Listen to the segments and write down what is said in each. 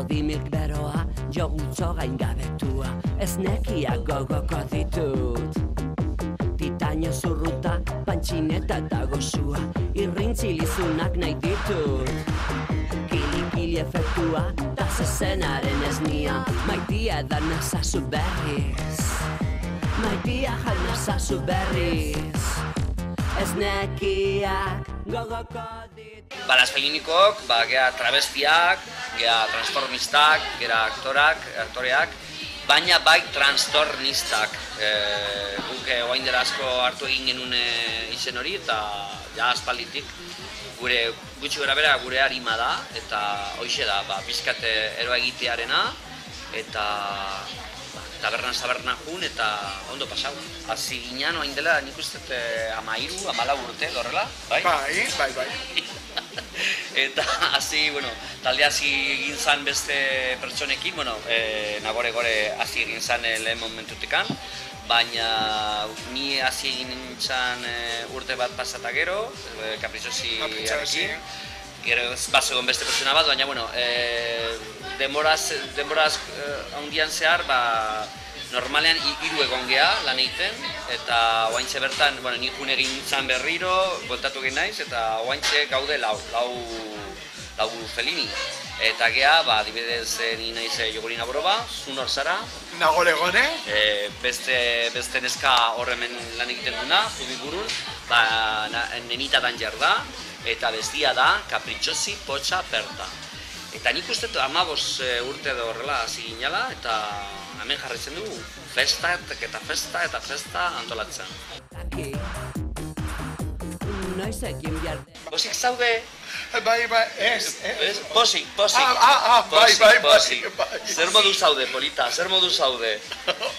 Erdi-milk beroa, jogurtzo gaingabetua, ez nekiak gogoko ditut. Titanio zurruta, pantxineta eta gozua, irrintzilizunak nahi ditut. Kili efektua, ta zezenaren esnia, maitia da nazazu berriz. Maitia jal nazazu berriz, ez nekiak gogoko ditut. Las felinikoak, gea travestiak, gea transformistak, gera aktoreak, baina bai transtornistak. Guk oain dela asko hartu egin genuen izen hori eta ja aspalditik gure gutxi gara bera gure harima da eta hoixe da, pizkat eroa egitearena eta taberna jun eta ondo pasau. Hasi ginean oain dela nik uste 13-14 urte, horrela, bai? Bai. Eta hasi, talde hasi egin zan beste pertsonekin, nagore hasi egin zan lehen momentutikan, baina ni hasi egin zan urte bat pasata gero, Capricciosi arekin, gero bazegoen beste pertsona bat, baina denboraz handian zehar, normalean 3 egon geha lan egiten, eta oaintxe bertan, nik jun egin zan berriro, kontatu egin naiz, eta oaintxe gaude lau felini. Eta geha, adibidez ni naiz Jogurina Boroba, zu nor zara? Nagore gone? Beste neska horremen lan egiten duna, Zubiburun, Nenita Danger da, eta bestia da Capricciosi Potxa Berta. Eta nik uste 15 urte edo horrela hasi ginela, eta hemen jarraitzen dugu festa eta festa antolatzen. Posik zaude? Bai, ez. Posik. Bai. Zer modu zaude, Polita, zer modu zaude?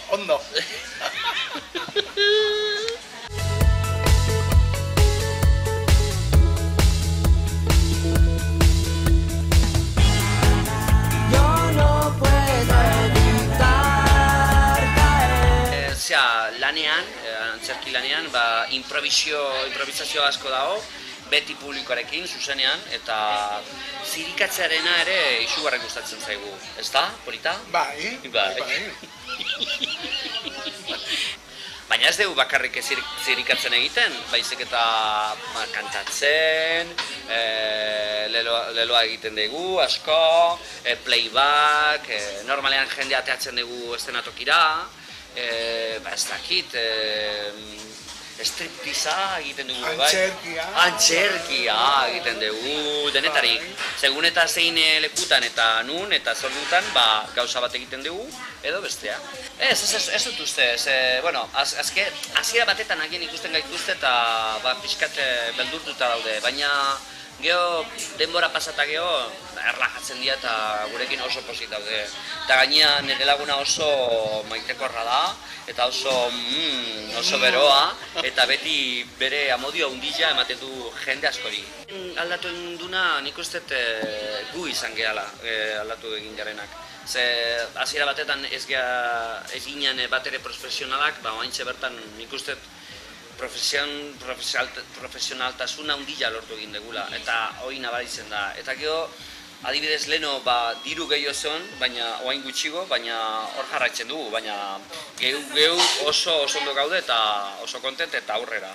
Ondo. Lanean, antzerki lanean, improvisazio asko dago, beti publikoarekin, zuzenean, eta zirikatzearena ere izugarri gustatzen zaigu, ezta, Polita? Bai. Baina ez dugu bakarrik zirikatzen egiten, baizik eta kantatzen, leloa egiten dugu, asko, playback, normalean jendea teatzen dugu eszenatokira, ez dakit, striptiza egiten dugu, bai? Antxerkia egiten dugu, denetarik. Segun eta zein lekutan eta nun eta zordutan, gauza bat egiten dugu, edo bestea. Ez dut uste, azke, hasiera batetan agien ikusten gaituzte eta pixkat beldurtuta daude, baina geho, denbora pasata geho, erlajatzen dira eta gurekin oso pozik daude. Eta gainea nire laguna oso maitekorra da, eta oso beroa, eta beti bere amodio handia ematen du jende askori. Aldatu egin duna nik uste gu izan gehala aldatu egin garenak. Ze hasiera batetan ez ginen bat ere profesionalak, oaintxe bertan nik uste profesionaltasuna handia lortu egin degula, eta hori nabaritzen da. Eta gero, adibidez leheno diru gehiago zen, baina oain gutxigo, baina hor jarraitzen dugu, baina gehu oso ondo gaude eta oso kontent eta aurrera.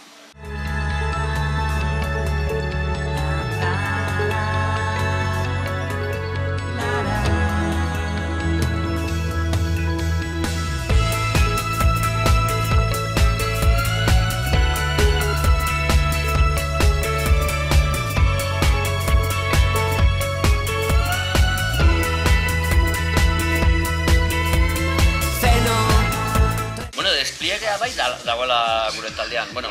Despliegea bai dagoela gure taldean. Guk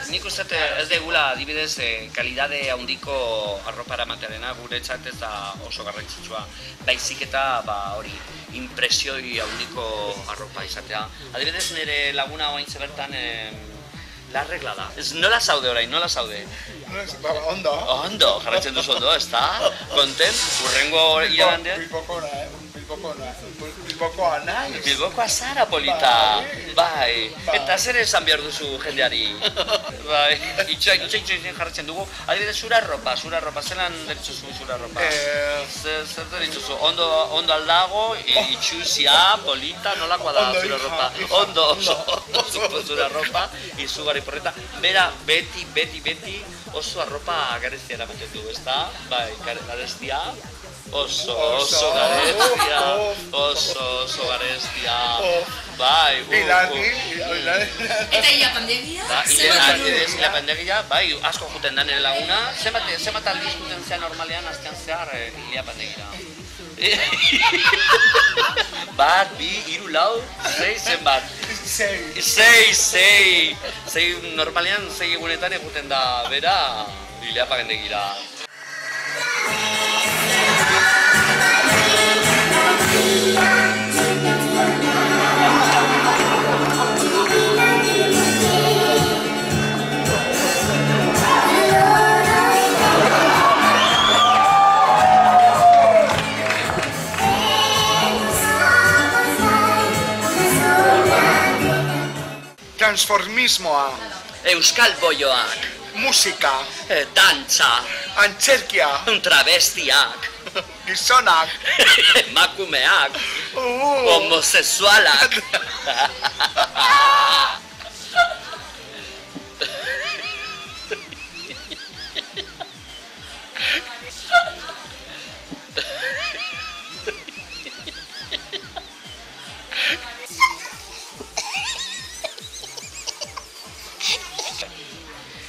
nik uste ez degula adibidez kalidade handiko arropa eramatearena guretzat ez da oso garrantzitsua. Baizik eta hori impresioi handiko arropa izatea. Adibidez nire laguna oaintxe bertan la regla da. Nola zaude orain, nola zaude? Ondo. Ondo, jarraitzen duzu ondo, ez da? Kontent, urrengo iragandean? Bilbokoa naiz. Bilbokoa zara, Polita. Bai. Eta zer esan behar duzu jendeari? Bai, itxoin jarratzen dugu. Adibidez, zura ropa, zelan deritzuzu zura ropa? Zer deritzuzu? Ondo aldago, itxuzia, polita, nolakoa da zura ropa? Ondo, oso zura ropa, izugarri porreta. Bera, beti, oso arropa garestia eramaten du, ezta? Bai, garestia. Oso garestia, oso garestia. Bai, Eta ilapandegia? Ilapandegia, bai, asko juten da nire laguna. Zenbat aldiz juten zea normalean, aztean zehar ilapandegira. Bat, bi, hiru, lau, sei, zenbat? Sei, normalean, 6 egunetan eguten da, bera, ilapandegira. Transformismoa, Euskal boioak, musika, dantza, antzerkia, travestiak, gizonak, emakumeak, homosexualak.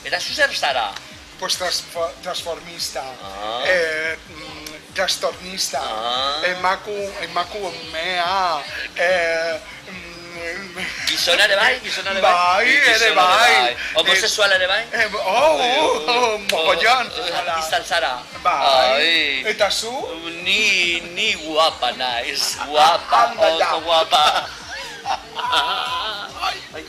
Eta zu zer zara? pues transformista, trastornista, emakumea, Gizona ere bai? Bai, ere bai. Homosexual ere bai? Mogollon. Izan zara? Bai. Eta zu? Ni guapa naiz. Guapa, oso guapa. Ai,